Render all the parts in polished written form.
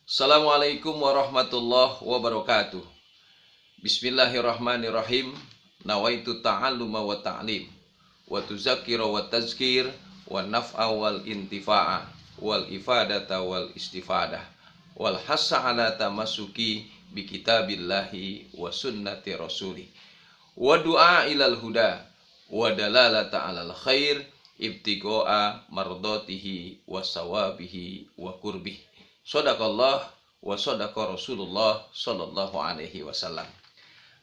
Assalamualaikum warahmatullahi wabarakatuh. Bismillahirrahmanirrahim. Nawaitu ta'alluma wa ta'lim wa tuzakkira wa tazkir wa naf'a wal intifa'a wal ifadata wal istifadah wal hassa ala tamasuki bi kitabillahi wa sunnati rasuli wa du'a ilal huda wa dalalata alal khair ibtigo'a mardatihi wa sawabihi wa kurbih. Shadakallah wa shadaqa Rasulullah sallallahu alaihi wasallam.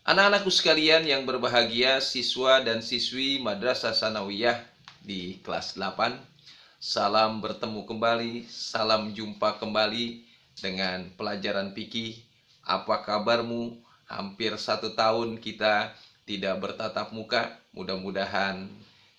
Anak-anakku sekalian yang berbahagia, siswa dan siswi Madrasah Sanawiyah di kelas 8, salam bertemu kembali, salam jumpa kembali dengan pelajaran fikih. Apa kabarmu? Hampir 1 tahun kita tidak bertatap muka. Mudah-mudahan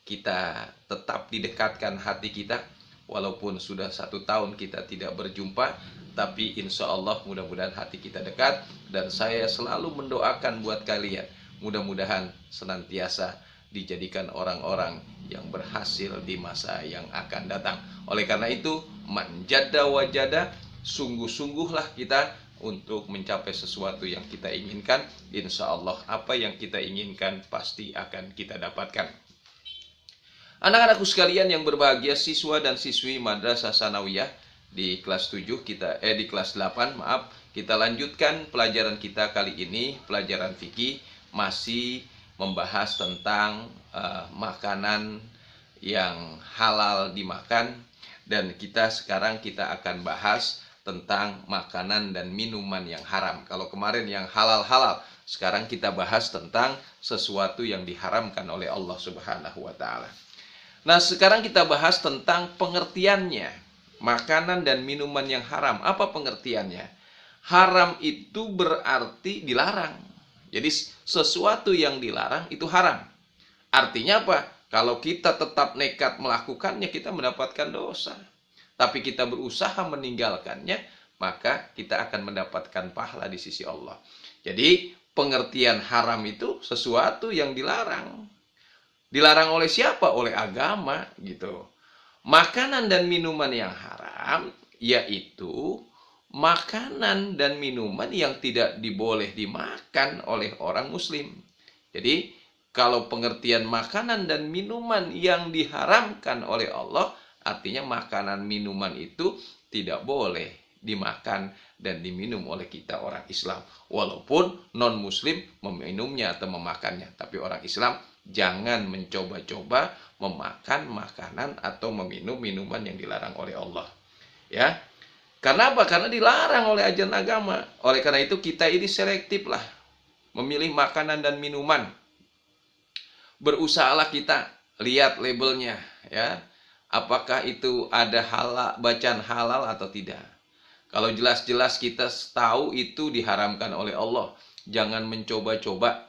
kita tetap didekatkan hati kita. Walaupun sudah 1 tahun kita tidak berjumpa, tapi insya Allah mudah-mudahan hati kita dekat. Dan saya selalu mendoakan buat kalian, mudah-mudahan senantiasa dijadikan orang-orang yang berhasil di masa yang akan datang. Oleh karena itu, manjada wajada, sungguh-sungguhlah kita untuk mencapai sesuatu yang kita inginkan. Insya Allah apa yang kita inginkan pasti akan kita dapatkan. Anak-anakku sekalian yang berbahagia, siswa dan siswi Madrasah Sanawiyah di kelas 7 di kelas 8, kita lanjutkan pelajaran kita kali ini, pelajaran fikih, masih membahas tentang makanan yang halal dimakan. Dan sekarang kita akan bahas tentang makanan dan minuman yang haram. Kalau kemarin yang halal-halal, sekarang kita bahas tentang sesuatu yang diharamkan oleh Allah Subhanahu wa Ta'ala. Nah, sekarang kita bahas tentang pengertiannya. Makanan dan minuman yang haram. Apa pengertiannya? Haram itu berarti dilarang. Jadi sesuatu yang dilarang itu haram. Artinya apa? Kalau kita tetap nekat melakukannya, kita mendapatkan dosa. Tapi kita berusaha meninggalkannya, maka kita akan mendapatkan pahala di sisi Allah. Jadi pengertian haram itu sesuatu yang dilarang. Dilarang oleh siapa? Oleh agama gitu. Makanan dan minuman yang haram yaitu makanan dan minuman yang tidak diboleh dimakan oleh orang muslim. Jadi kalau pengertian makanan dan minuman yang diharamkan oleh Allah, artinya makanan minuman itu tidak boleh dimakan dan diminum oleh kita orang Islam. Walaupun non muslim meminumnya atau memakannya, tapi orang Islam jangan mencoba-coba memakan makanan atau meminum minuman yang dilarang oleh Allah. Ya. Karena apa? Karena dilarang oleh ajaran agama. Oleh karena itu kita ini selektif lah memilih makanan dan minuman. Berusahalah kita lihat labelnya, ya. Apakah itu ada halal, bacaan halal atau tidak. Kalau jelas-jelas kita tahu itu diharamkan oleh Allah, jangan mencoba-coba.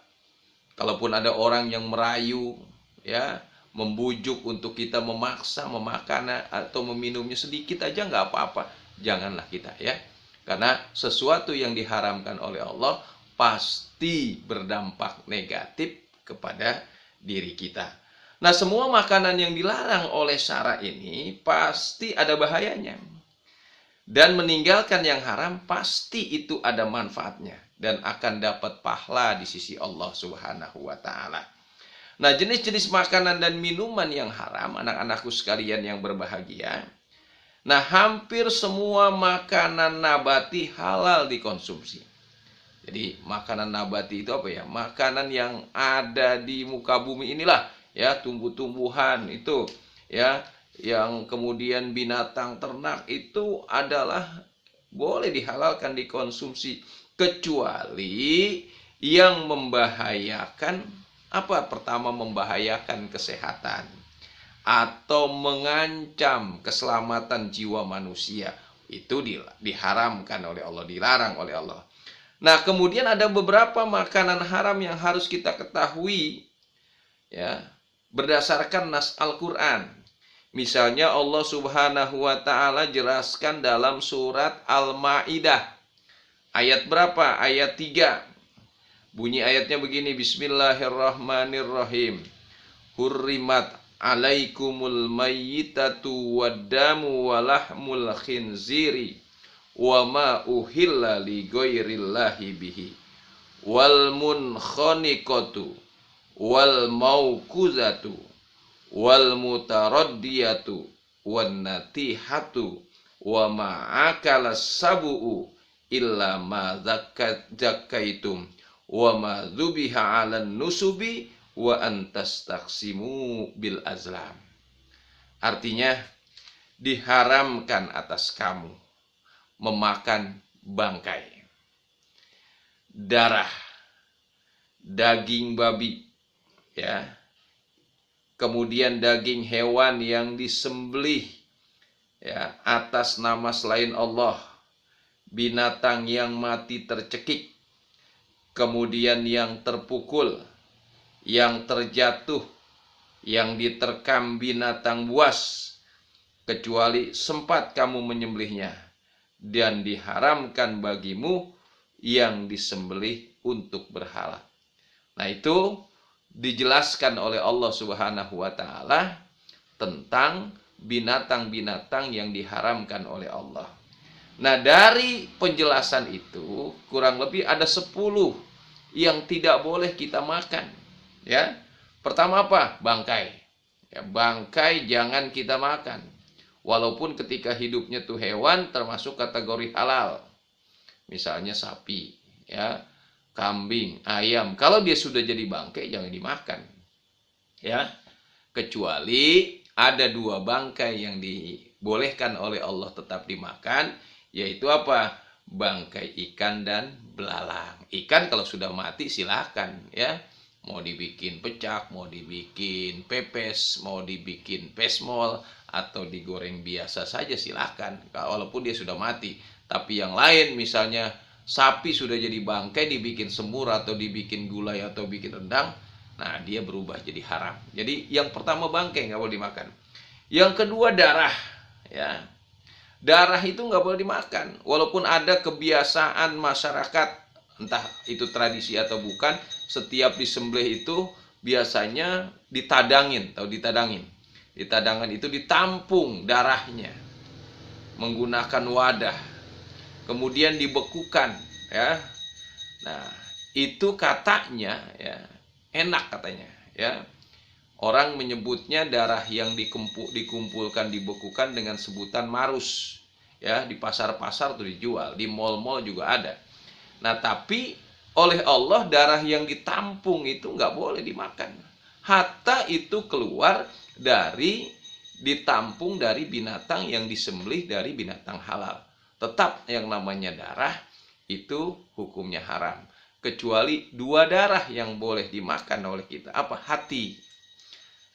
Kalaupun ada orang yang merayu, ya, membujuk untuk kita memaksa memakan atau meminumnya sedikit aja nggak apa-apa, janganlah kita, ya. Karena sesuatu yang diharamkan oleh Allah pasti berdampak negatif kepada diri kita. Nah, semua makanan yang dilarang oleh syara ini pasti ada bahayanya. Dan meninggalkan yang haram pasti itu ada manfaatnya dan akan dapat pahala di sisi Allah Subhanahu wa Ta'ala. Nah, jenis-jenis makanan dan minuman yang haram, anak-anakku sekalian yang berbahagia. Nah, hampir semua makanan nabati halal dikonsumsi. Jadi, makanan nabati itu apa ya? Makanan yang ada di muka bumi inilah, ya, tumbuh-tumbuhan itu, ya, yang kemudian binatang ternak itu adalah boleh dihalalkan dikonsumsi, kecuali yang membahayakan apa? Pertama, membahayakan kesehatan atau mengancam keselamatan jiwa manusia. Itu diharamkan oleh Allah, dilarang oleh Allah. Nah, kemudian ada beberapa makanan haram yang harus kita ketahui, ya, berdasarkan nas Al-Qur'an. Misalnya Allah Subhanahu wa Ta'ala jelaskan dalam surat Al-Maidah. Ayat berapa? Ayat 3. Bunyi ayatnya begini, Bismillahirrahmanirrahim. Hurrimat alaikumul mayyitatu waddamu walahmul khinziri wa ma uhilla li ghairillahi bihi wal munkhaniqatu wal mauquzatu wal mutaraddiyatu wan natihatu wa ma akala sabu'u illa ma zakaitum wa ma dzubiha 'alan nusubi wa antastaqsimu bil azlam. Artinya, diharamkan atas kamu memakan bangkai, darah, daging babi, ya. Kemudian daging hewan yang disembelih, ya, atas nama selain Allah, binatang yang mati tercekik, kemudian yang terpukul, yang terjatuh, yang diterkam binatang buas, kecuali sempat kamu menyembelihnya, dan diharamkan bagimu yang disembelih untuk berhala. Nah, itu dijelaskan oleh Allah Subhanahu wa taala tentang binatang-binatang yang diharamkan oleh Allah. Nah, dari penjelasan itu kurang lebih ada 10 yang tidak boleh kita makan, ya. Pertama apa? Bangkai. Ya, bangkai jangan kita makan. Walaupun ketika hidupnya tuh hewan termasuk kategori halal. Misalnya sapi, ya, kambing, ayam. Kalau dia sudah jadi bangkai jangan dimakan. Ya. Kecuali ada 2 bangkai yang dibolehkan oleh Allah tetap dimakan, yaitu apa? Bangkai ikan dan belalang. Ikan kalau sudah mati silakan, ya. Mau dibikin pecak, mau dibikin pepes, mau dibikin pesmol, atau digoreng biasa saja silakan, walaupun dia sudah mati. Tapi yang lain, misalnya sapi sudah jadi bangkai, dibikin semur atau dibikin gulai atau bikin rendang, nah dia berubah jadi haram. Jadi yang pertama bangkai nggak boleh dimakan. Yang kedua darah, ya. Darah itu nggak boleh dimakan. Walaupun ada kebiasaan masyarakat, entah itu tradisi atau bukan, setiap disembelih itu biasanya ditadangin, tahu ditadangin. Ditadangan itu ditampung darahnya menggunakan wadah, kemudian dibekukan, ya. Nah, itu katanya, ya, enak katanya, ya. Orang menyebutnya darah yang dikumpulkan, dibekukan dengan sebutan marus, ya. Di pasar-pasar tuh dijual, di mal-mal juga ada. Nah, tapi oleh Allah darah yang ditampung itu nggak boleh dimakan. Hatta itu keluar dari, ditampung dari binatang yang disembelih dari binatang halal. Tetap yang namanya darah itu hukumnya haram. Kecuali 2 darah yang boleh dimakan oleh kita. Apa? Hati.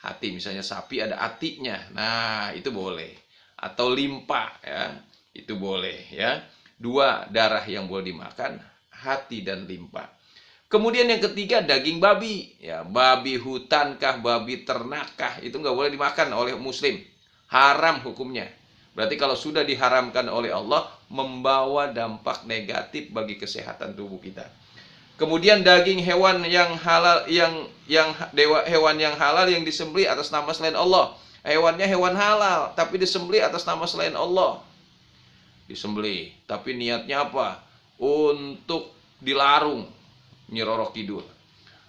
Hati, misalnya sapi ada hatinya. Nah, itu boleh. Atau limpa, ya. Itu boleh, ya. 2 darah yang boleh dimakan, hati dan limpa. Kemudian yang ketiga daging babi, ya, babi hutan kah, babi ternak kah, itu nggak boleh dimakan oleh muslim, haram hukumnya. Berarti kalau sudah diharamkan oleh Allah, membawa dampak negatif bagi kesehatan tubuh kita. Kemudian daging hewan yang halal, hewan yang halal yang disembelih atas nama selain Allah. Hewannya hewan halal, tapi disembelih atas nama selain Allah. Disembelih, tapi niatnya apa? Untuk dilarung, Nyi Roro Kidul,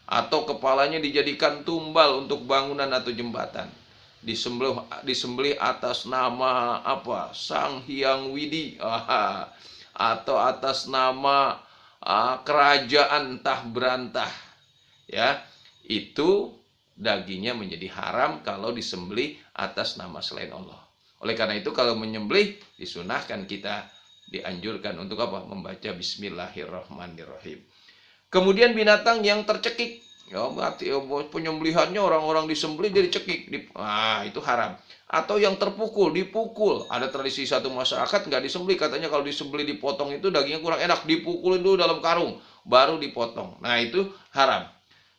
atau kepalanya dijadikan tumbal untuk bangunan atau jembatan, disembelih atas nama apa? Sang Hyang Widi, atau atas nama kerajaan entah berantah, ya. Itu dagingnya menjadi haram kalau disembelih atas nama selain Allah. Oleh karena itu kalau menyembelih disunahkan, kita dianjurkan untuk apa? Membaca Bismillahirrahmanirrahim. Kemudian binatang yang tercekik, ya, berarti penyembelihannya orang-orang disembelih dia dicekik, itu haram. Atau yang terpukul, dipukul. Ada tradisi satu masyarakat nggak disembelih, katanya kalau disembelih dipotong itu dagingnya kurang enak, dipukulin dulu dalam karung, baru dipotong. Nah, itu haram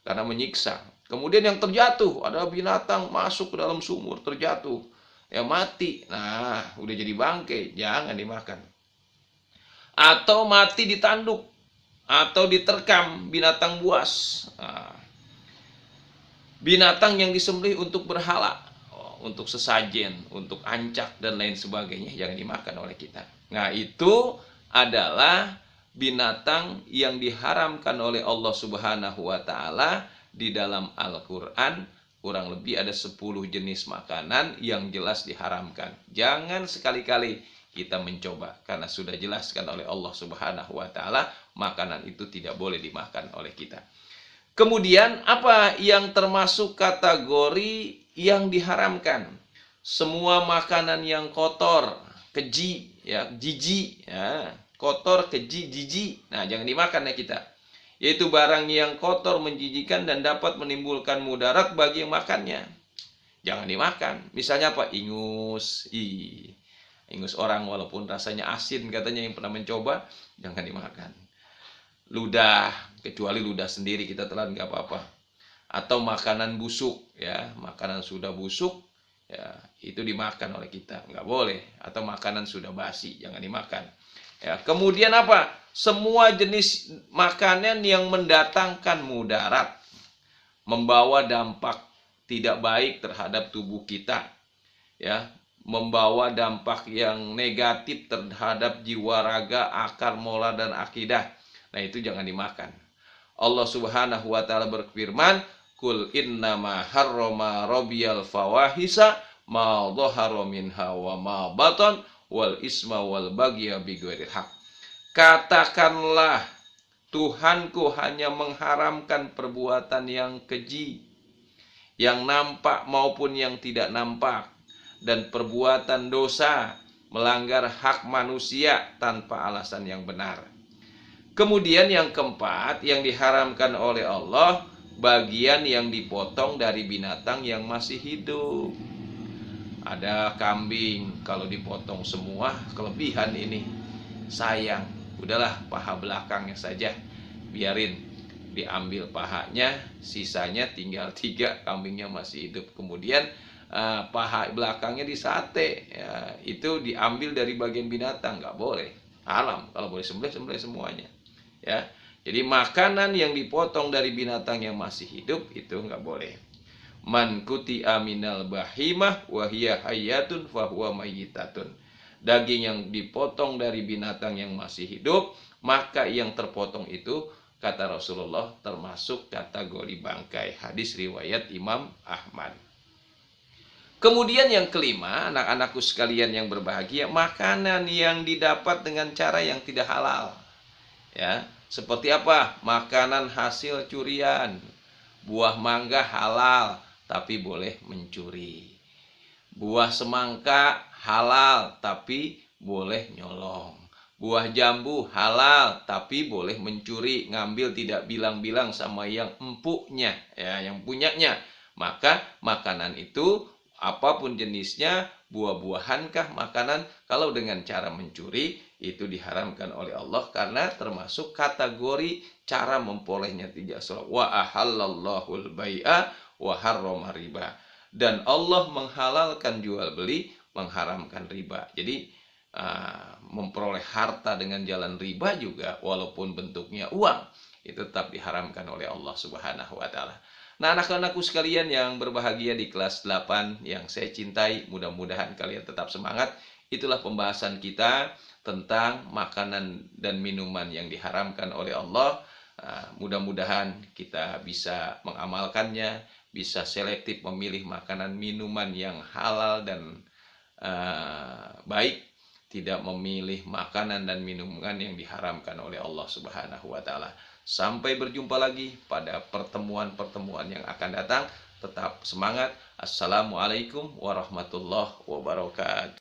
karena menyiksa. Kemudian yang terjatuh, ada binatang masuk ke dalam sumur, terjatuh, ya mati. Nah, udah jadi bangkai, jangan dimakan. Atau mati ditanduk, atau diterkam binatang buas. Binatang yang disembelih untuk berhala, untuk sesajen, untuk ancak dan lain sebagainya, jangan dimakan oleh kita. Nah, itu adalah binatang yang diharamkan oleh Allah Subhanahu wa taala di dalam Al-Qur'an. Kurang lebih ada 10 jenis makanan yang jelas diharamkan. Jangan sekali-kali kita mencoba, karena sudah jelaskan oleh Allah Subhanahu wa taala, makanan itu tidak boleh dimakan oleh kita. Kemudian apa yang termasuk kategori yang diharamkan? Semua makanan yang kotor, keji, ya, jijik, ya, kotor, keji, jijik. Nah, jangan dimakan ya kita. Yaitu barang yang kotor, menjijikan dan dapat menimbulkan mudarat bagi yang makannya. Jangan dimakan. Misalnya apa? Ingus. Ingus orang walaupun rasanya asin katanya, yang pernah mencoba, jangan dimakan. Ludah, kecuali ludah sendiri kita telan nggak apa-apa. Atau makanan busuk, ya, makanan sudah busuk, ya, itu dimakan oleh kita, nggak boleh. Atau makanan sudah basi, jangan dimakan. Ya, kemudian apa? Semua jenis makanan yang mendatangkan mudarat, membawa dampak tidak baik terhadap tubuh kita, ya, membawa dampak yang negatif terhadap jiwa, raga, akal, moral dan akidah. Nah, itu jangan dimakan. Allah Subhanahu wa taala berfirman, "Qul innama harrama rabbiyal fawahisa ma dhahara minha wa ma batan wal isma wal bagya bighairil haq." Katakanlah, Tuhanku hanya mengharamkan perbuatan yang keji, yang nampak maupun yang tidak nampak, dan perbuatan dosa, melanggar hak manusia tanpa alasan yang benar. Kemudian yang keempat, yang diharamkan oleh Allah, bagian yang dipotong dari binatang yang masih hidup. Ada kambing, kalau dipotong semua, kelebihan ini, sayang, udahlah paha belakangnya saja, biarin diambil pahanya, sisanya tinggal 3, kambingnya masih hidup. Kemudian paha belakangnya disate, ya, itu diambil dari bagian binatang, nggak boleh, haram. Kalau boleh sembelih semuanya, ya. Jadi makanan yang dipotong dari binatang yang masih hidup itu nggak boleh. Man kuti aminal bahimah wahiyah hayatun fahuwa mayyitatun. Daging yang dipotong dari binatang yang masih hidup, maka yang terpotong itu, kata Rasulullah, termasuk kategori bangkai. Hadis riwayat Imam Ahmad. Kemudian yang kelima, anak-anakku sekalian yang berbahagia, makanan yang didapat dengan cara yang tidak halal. Ya, seperti apa? Makanan hasil curian. Buah mangga halal, tapi boleh mencuri. Buah semangka halal, tapi boleh nyolong. Buah jambu halal, tapi boleh mencuri, ngambil tidak bilang-bilang sama yang empuknya, ya, yang punyanya. Maka makanan itu, apapun jenisnya, buah-buahankah, makanan, kalau dengan cara mencuri, itu diharamkan oleh Allah karena termasuk kategori cara memperolehnya tidak halal. Wa ahallallahul bai'a wa harrama riba. Dan Allah menghalalkan jual beli, mengharamkan riba. Jadi memperoleh harta dengan jalan riba juga, walaupun bentuknya uang, itu tetap diharamkan oleh Allah Subhanahu wa taala. Nah, anak-anakku sekalian yang berbahagia di kelas 8 yang saya cintai, mudah-mudahan kalian tetap semangat. Itulah pembahasan kita tentang makanan dan minuman yang diharamkan oleh Allah. Mudah-mudahan kita bisa mengamalkannya, bisa selektif memilih makanan minuman yang halal dan baik, tidak memilih makanan dan minuman yang diharamkan oleh Allah Subhanahu wa taala. Sampai berjumpa lagi pada pertemuan-pertemuan yang akan datang. Tetap semangat. Assalamualaikum warahmatullahi wabarakatuh.